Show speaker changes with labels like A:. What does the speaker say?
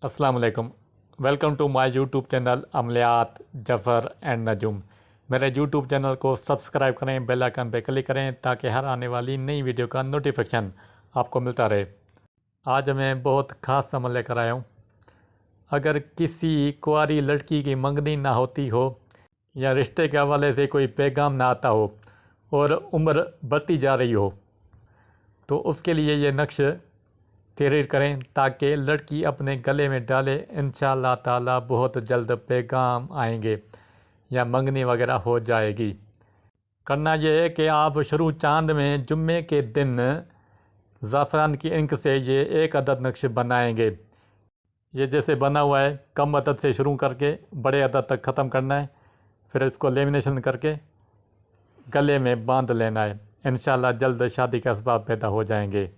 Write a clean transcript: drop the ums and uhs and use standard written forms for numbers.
A: अस्सलाम वालेकुम। Welcome to my YouTube channel अमलियात जफ़र एंड नजुम। मेरे यूट्यूब चैनल को सब्सक्राइब करें, बेल आइकन पे क्लिक करें ताकि हर आने वाली नई वीडियो का नोटिफिकेशन आपको मिलता रहे। आज मैं बहुत ख़ास अमल लेकर आया हूँ। अगर किसी कुंवारी लड़की की मंगनी ना होती हो या रिश्ते के हवाले से कोई पैगाम ना आता हो और उम्र बढ़ती जा रही हो तो उसके लिए ये नक्श तहरीर करें ताकि लड़की अपने गले में डाले। इंशाअल्लाह ताला बहुत जल्द पैगाम आएंगे या मंगनी वगैरह हो जाएगी। करना यह है कि आप शुरू चांद में जुम्मे के दिन ज़ाफ़रान की इंक से ये एक अदद नक्श बनाएंगे। ये जैसे बना हुआ है, कम अदद से शुरू करके बड़े अदद तक ख़त्म करना है, फिर इसको लेमिनेशन करके गले में बांध लेना है। इंशाअल्लाह जल्द शादी के असबाब पैदा हो जाएंगे।